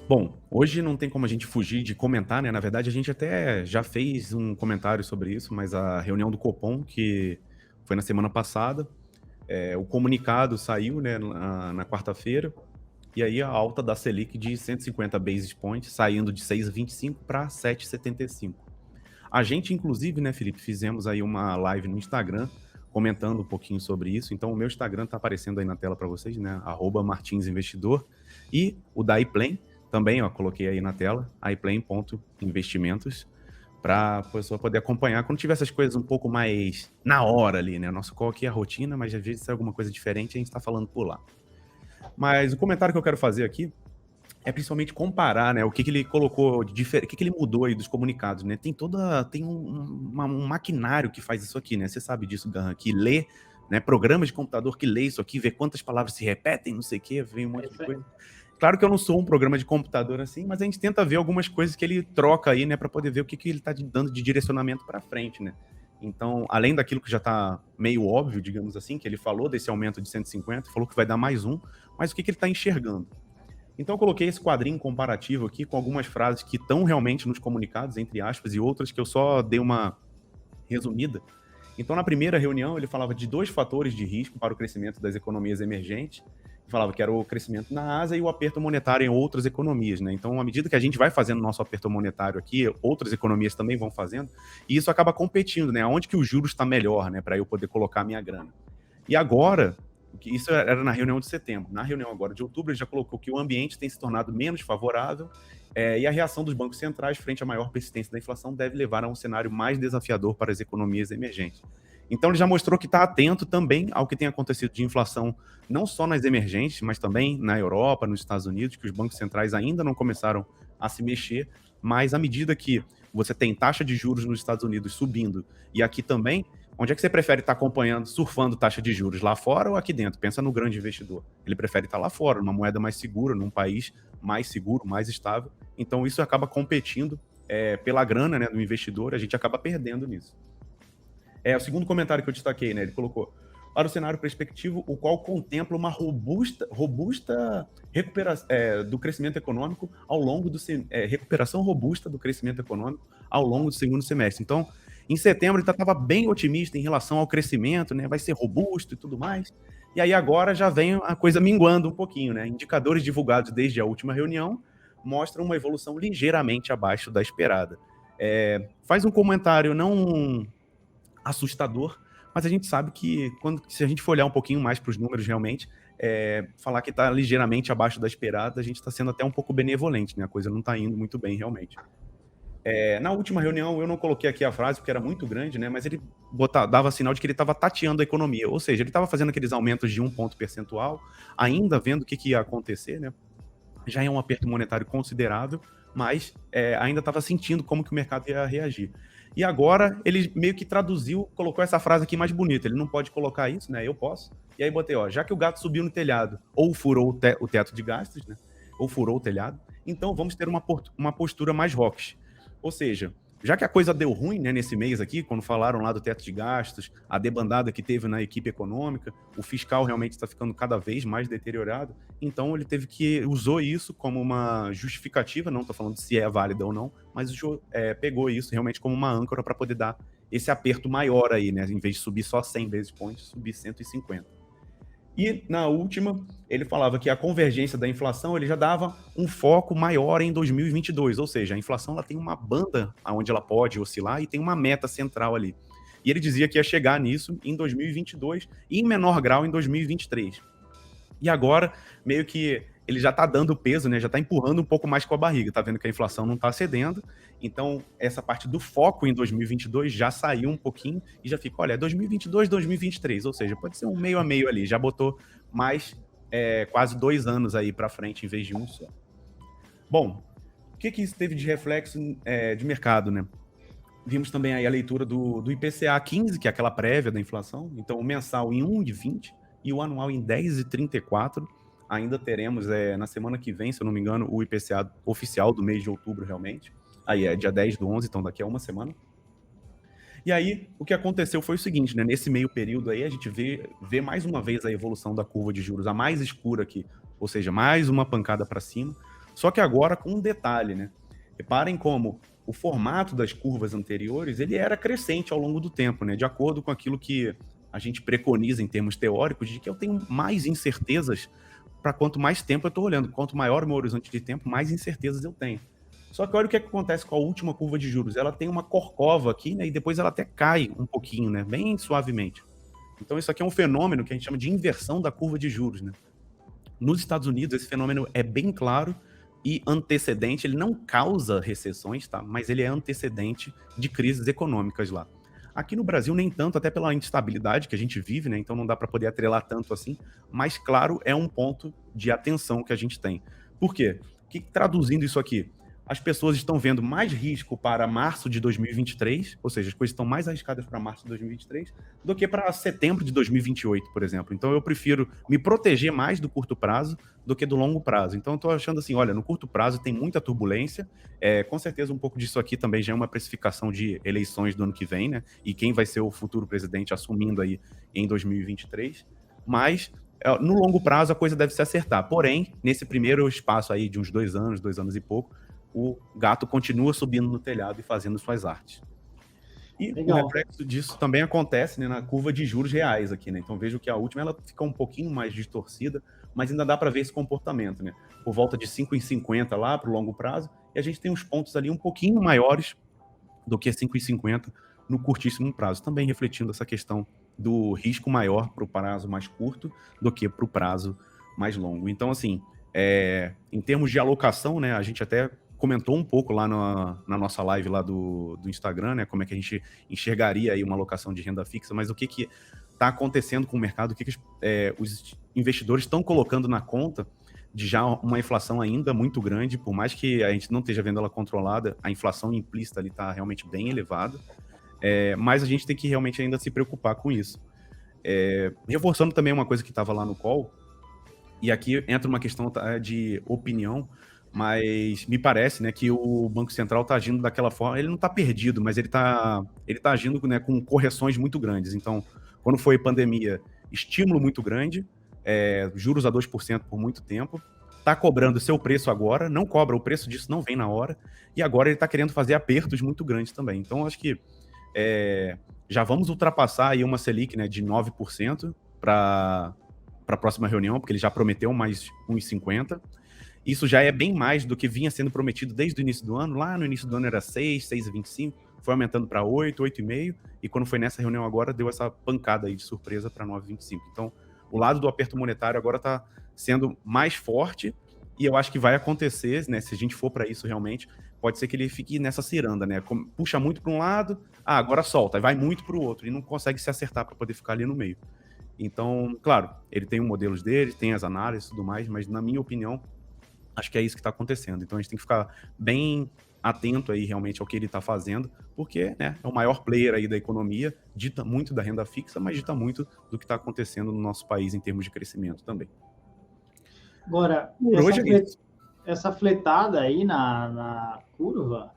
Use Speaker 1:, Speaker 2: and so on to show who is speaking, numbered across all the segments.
Speaker 1: Bom, hoje não tem como a gente fugir de comentar, né? Na verdade, a gente até já fez um comentário sobre isso, mas a reunião do Copom, que foi na semana passada, o comunicado saiu, né, na quarta-feira, e aí a alta da Selic de 150 basis points, saindo de 6,25 para 7,75. A gente, inclusive, né, Felipe, fizemos aí uma live no Instagram comentando um pouquinho sobre isso. Então, o meu Instagram está aparecendo aí na tela para vocês, né? @martinsinvestidor. E o da iPlane também, ó, coloquei aí na tela, iPlane.investimentos, para a pessoa poder acompanhar quando tiver essas coisas um pouco mais na hora ali, né? Nosso call aqui é a rotina, mas às vezes se é alguma coisa diferente, a gente está falando por lá. Mas o comentário que eu quero fazer aqui é principalmente comparar, né, o que ele colocou de diferente, o que ele mudou aí dos comunicados, né? Tem um maquinário que faz isso aqui, né? Você sabe disso, Garran, que lê, né, programas de computador que lê isso aqui, vê quantas palavras se repetem, não sei o quê, vê um
Speaker 2: É
Speaker 1: monte de
Speaker 2: isso aí.
Speaker 1: coisa. Claro que eu não sou um programa de computador assim, mas a gente tenta ver algumas coisas que ele troca aí, né, para poder ver o que ele tá dando de direcionamento para frente, né? Então, além daquilo que já tá meio óbvio, digamos assim, que ele falou desse aumento de 150, falou que vai dar mais um, mas o que ele tá enxergando? Então eu coloquei esse quadrinho comparativo aqui com algumas frases que estão realmente nos comunicados, entre aspas, e outras que eu só dei uma resumida. Então, na primeira reunião, ele falava de dois fatores de risco para o crescimento das economias emergentes. Ele falava que era o crescimento na Ásia e o aperto monetário em outras economias, né? Então, à medida que a gente vai fazendo nosso aperto monetário aqui, outras economias também vão fazendo, e isso acaba competindo, né? Onde que o juros está melhor, né? Para eu poder colocar a minha grana. E agora, isso era na reunião de setembro. Na reunião agora de outubro, ele já colocou que o ambiente tem se tornado menos favorável, e a reação dos bancos centrais frente à maior persistência da inflação deve levar a um cenário mais desafiador para as economias emergentes. Então, ele já mostrou que está atento também ao que tem acontecido de inflação, não só nas emergentes, mas também na Europa, nos Estados Unidos, que os bancos centrais ainda não começaram a se mexer, mas à medida que você tem taxa de juros nos Estados Unidos subindo e aqui também, onde é que você prefere estar acompanhando, surfando taxa de juros, lá fora ou aqui dentro? Pensa no grande investidor. Ele prefere estar lá fora, numa moeda mais segura, num país mais seguro, mais estável. Então, isso acaba competindo pela grana, né, do investidor, a gente acaba perdendo nisso. O segundo comentário que eu destaquei, né, ele colocou: para o cenário perspectivo, o qual contempla uma robusta recuperação do crescimento econômico ao longo recuperação robusta do crescimento econômico ao longo do segundo semestre. Então, em setembro, ele estava bem otimista em relação ao crescimento, né, vai ser robusto e tudo mais. E aí agora já vem a coisa minguando um pouquinho, né? Indicadores divulgados desde a última reunião mostram uma evolução ligeiramente abaixo da esperada. Faz um comentário não assustador, mas a gente sabe que se a gente for olhar um pouquinho mais para os números realmente, falar que está ligeiramente abaixo da esperada, a gente está sendo até um pouco benevolente, né? A coisa não está indo muito bem realmente. Na última reunião, eu não coloquei aqui a frase porque era muito grande, né? Mas ele dava sinal de que ele estava tateando a economia, ou seja, ele estava fazendo aqueles aumentos de 1 ponto percentual, ainda vendo o que ia acontecer, né? Já é um aperto monetário considerável, mas ainda estava sentindo como que o mercado ia reagir. E agora ele meio que traduziu, colocou essa frase aqui mais bonita. Ele não pode colocar isso, né? Eu posso. E aí botei, ó, já que o gato subiu no telhado, ou furou o teto de gastos, né? Ou furou o telhado, então vamos ter uma postura mais rocks. Ou seja, já que a coisa deu ruim, né, nesse mês aqui, quando falaram lá do teto de gastos, a debandada que teve na equipe econômica, o fiscal realmente está ficando cada vez mais deteriorado, então ele usou isso como uma justificativa, não estou falando se é válida ou não, mas pegou isso realmente como uma âncora para poder dar esse aperto maior aí, né, em vez de subir só 100 basis points, subir 150. E na última, ele falava que a convergência da inflação ele já dava um foco maior em 2022, ou seja, a inflação ela tem uma banda onde ela pode oscilar e tem uma meta central ali. E ele dizia que ia chegar nisso em 2022 e em menor grau em 2023. E agora, meio que ele já está dando peso, né? Já está empurrando um pouco mais com a barriga. Tá vendo que a inflação não está cedendo. Então, essa parte do foco em 2022 já saiu um pouquinho e já fica, olha, 2022, 2023. Ou seja, pode ser um meio a meio ali. Já botou mais quase 2 anos aí para frente em vez de um só. Bom, o que isso teve de reflexo de mercado, né? Vimos também aí a leitura do IPCA 15, que é aquela prévia da inflação. Então, o mensal em 1,20 e o anual em 10,34. Ainda teremos na semana que vem, se eu não me engano, o IPCA oficial do mês de outubro, realmente. Aí é dia 10/11, então daqui a uma semana. E aí, o que aconteceu foi o seguinte, né? Nesse meio período aí, a gente vê mais uma vez a evolução da curva de juros, a mais escura aqui. Ou seja, mais uma pancada para cima. Só que agora com um detalhe, né? Reparem como o formato das curvas anteriores, ele era crescente ao longo do tempo, né? De acordo com aquilo que a gente preconiza em termos teóricos, de que eu tenho mais incertezas para quanto mais tempo eu estou olhando. Quanto maior o meu horizonte de tempo, mais incertezas eu tenho. Só que olha o que acontece com a última curva de juros. Ela tem uma corcova aqui, né? E depois ela até cai um pouquinho, né? Bem suavemente. Então isso aqui é um fenômeno que a gente chama de inversão da curva de juros, né? Nos Estados Unidos, esse fenômeno é bem claro e antecedente. Ele não causa recessões, tá? Mas ele é antecedente de crises econômicas lá. Aqui no Brasil, nem tanto, até pela instabilidade que a gente vive, né? Então não dá para poder atrelar tanto assim. Mas, claro, é um ponto de atenção que a gente tem. Por quê? Traduzindo isso aqui, as pessoas estão vendo mais risco para março de 2023, ou seja, as coisas estão mais arriscadas para março de 2023 do que para setembro de 2028, por exemplo. Então eu prefiro me proteger mais do curto prazo do que do longo prazo. Então eu estou achando assim, olha, no curto prazo tem muita turbulência, com certeza um pouco disso aqui também já é uma precificação de eleições do ano que vem, né? E quem vai ser o futuro presidente assumindo aí em 2023, mas no longo prazo a coisa deve se acertar. Porém, nesse primeiro espaço aí de uns 2 anos e pouco, o gato continua subindo no telhado e fazendo suas artes. E legal. O reflexo disso também acontece, né, na curva de juros reais aqui, né? Então vejo que a última ela fica um pouquinho mais distorcida, mas ainda dá para ver esse comportamento, né? Por volta de 5,50 lá para o longo prazo, e a gente tem uns pontos ali um pouquinho maiores do que 5,50 no curtíssimo prazo, também refletindo essa questão do risco maior para o prazo mais curto do que para o prazo mais longo. Então, assim, em termos de alocação, né, a gente até comentou um pouco lá na nossa live lá do Instagram, né, como é que a gente enxergaria aí uma alocação de renda fixa, mas o que está acontecendo com o mercado, o que os investidores estão colocando na conta de já uma inflação ainda muito grande, por mais que a gente não esteja vendo ela controlada, a inflação implícita ali está realmente bem elevada, mas a gente tem que realmente ainda se preocupar com isso. Reforçando também uma coisa que estava lá no call, e aqui entra uma questão de opinião, mas me parece, né, que o Banco Central está agindo daquela forma, ele não está perdido, mas ele tá agindo, né, com correções muito grandes. Então, quando foi pandemia, estímulo muito grande, juros a 2% por muito tempo, está cobrando seu preço agora, não cobra, o preço disso não vem na hora, e agora ele está querendo fazer apertos muito grandes também. Então, acho que já vamos ultrapassar aí uma Selic, né, de 9% para a próxima reunião, porque ele já prometeu mais 1,50%. Isso já é bem mais do que vinha sendo prometido desde o início do ano. Lá no início do ano era 6, 6,25, foi aumentando para 8, 8,5, e quando foi nessa reunião agora, deu essa pancada aí de surpresa para 9,25. Então, o lado do aperto monetário agora está sendo mais forte, e eu acho que vai acontecer, né, se a gente for para isso realmente, pode ser que ele fique nessa ciranda, né? Puxa muito para um lado, agora solta, e vai muito para o outro, e não consegue se acertar para poder ficar ali no meio. Então, claro, ele tem os modelos dele, tem as análises e tudo mais, mas na minha opinião, acho que é isso que está acontecendo. Então a gente tem que ficar bem atento aí realmente ao que ele está fazendo, porque, né, é o maior player aí da economia, dita muito da renda fixa, mas dita muito do que está acontecendo no nosso país em termos de crescimento também.
Speaker 2: Agora, essa fletada aí na curva,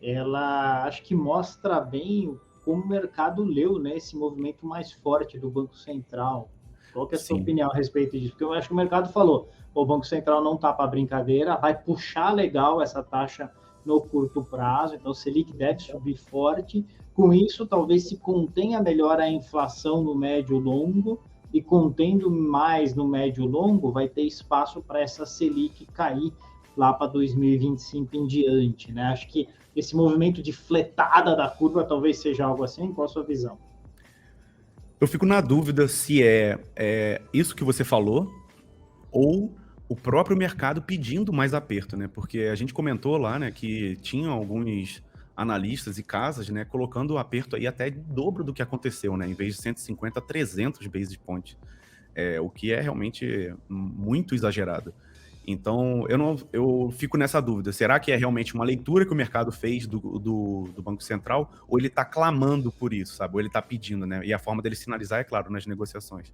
Speaker 2: ela acho que mostra bem como o mercado leu, né, esse movimento mais forte do Banco Central. Qual que é a sua opinião a respeito disso? Porque eu acho que o mercado falou, o Banco Central não está para brincadeira, vai puxar legal essa taxa no curto prazo, então o Selic deve subir forte. Com isso, talvez se contenha melhor a inflação no médio e longo, e contendo mais no médio e longo, vai ter espaço para essa Selic cair lá para 2025 em diante, né? Acho que esse movimento de fletada da curva talvez seja algo assim. Qual a sua visão?
Speaker 1: Eu fico na dúvida se é isso que você falou ou o próprio mercado pedindo mais aperto, né? Porque a gente comentou lá, né, que tinham alguns analistas e casas, né, colocando o aperto aí até dobro do que aconteceu, né? Em vez de 150, 300 basis points. O que é realmente muito exagerado. Então, eu fico nessa dúvida. Será que é realmente uma leitura que o mercado fez do Banco Central? Ou ele está clamando por isso, sabe? Ou ele está pedindo, né? E a forma dele sinalizar, é claro, nas negociações.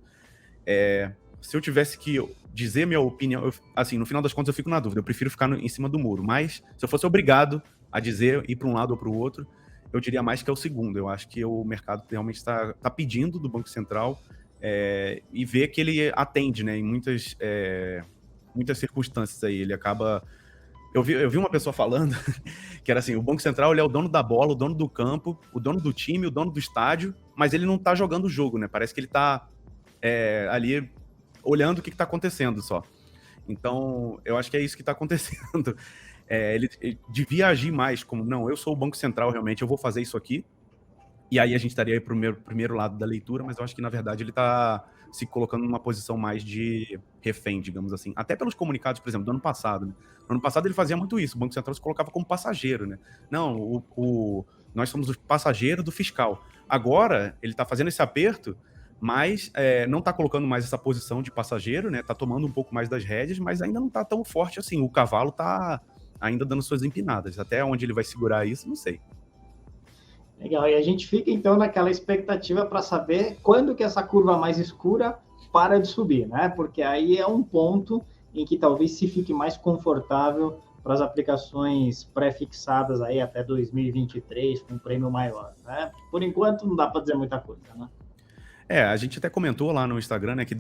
Speaker 1: Se eu tivesse que dizer minha opinião, assim, no final das contas eu fico na dúvida. Eu prefiro ficar em cima do muro. Mas, se eu fosse obrigado a dizer, ir para um lado ou para o outro, eu diria mais que é o segundo. Eu acho que o mercado realmente está pedindo do Banco Central e vê que ele atende, né? Em muitas circunstâncias aí. Ele acaba Eu vi uma pessoa falando que era assim, o Banco Central ele é o dono da bola, o dono do campo, o dono do time, o dono do estádio, mas ele não tá jogando o jogo, né? Parece que ele tá ali olhando o que tá acontecendo só. Então, eu acho que é isso que tá acontecendo. Ele devia agir mais como, não, eu sou o Banco Central realmente, eu vou fazer isso aqui, e aí a gente estaria aí pro primeiro lado da leitura, mas eu acho que, na verdade, ele tá se colocando numa posição mais de refém, digamos assim. Até pelos comunicados, por exemplo, do ano passado, né? No ano passado ele fazia muito isso, o Banco Central se colocava como passageiro, né? Não, nós somos o passageiro do fiscal. Agora, ele tá fazendo esse aperto, mas não tá colocando mais essa posição de passageiro, né? Tá tomando um pouco mais das rédeas, mas ainda não tá tão forte assim. O cavalo tá ainda dando suas empinadas. Até onde ele vai segurar isso, não sei.
Speaker 2: Legal, e a gente fica então naquela expectativa para saber quando que essa curva mais escura para de subir, né? Porque aí é um ponto em que talvez se fique mais confortável para as aplicações pré-fixadas aí até 2023 com um prêmio maior, né? Por enquanto não dá para dizer muita coisa, né?
Speaker 1: A gente até comentou lá no Instagram, né, que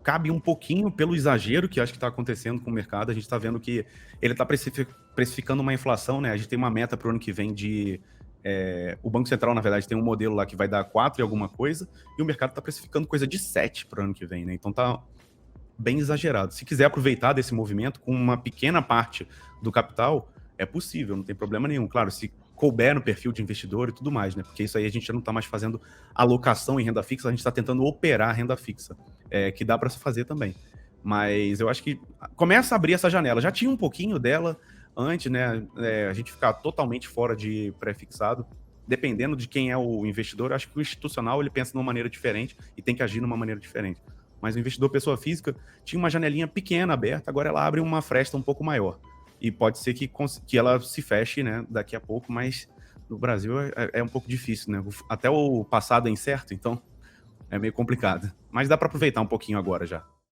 Speaker 1: cabe um pouquinho pelo exagero que acho que está acontecendo com o mercado. A gente está vendo que ele está precificando uma inflação, né? A gente tem uma meta para o ano que vem de... o Banco Central, na verdade, tem um modelo lá que vai dar 4 e alguma coisa, e o mercado está precificando coisa de 7 para o ano que vem, né? Então tá bem exagerado. Se quiser aproveitar desse movimento com uma pequena parte do capital, é possível, não tem problema nenhum. Claro, se couber no perfil de investidor e tudo mais, né? Porque isso aí a gente já não está mais fazendo alocação em renda fixa, a gente está tentando operar renda fixa, que dá para se fazer também. Mas eu acho que começa a abrir essa janela. Já tinha um pouquinho dela antes, né? A gente ficar totalmente fora de pré-fixado. Dependendo de quem é o investidor, acho que o institucional ele pensa de uma maneira diferente e tem que agir de uma maneira diferente. Mas o investidor pessoa física tinha uma janelinha pequena aberta, agora ela abre uma fresta um pouco maior. E pode ser que ela se feche, né, daqui a pouco, mas no Brasil é um pouco difícil, né? Até o passado é incerto, então é meio complicado. Mas dá para aproveitar um pouquinho agora já.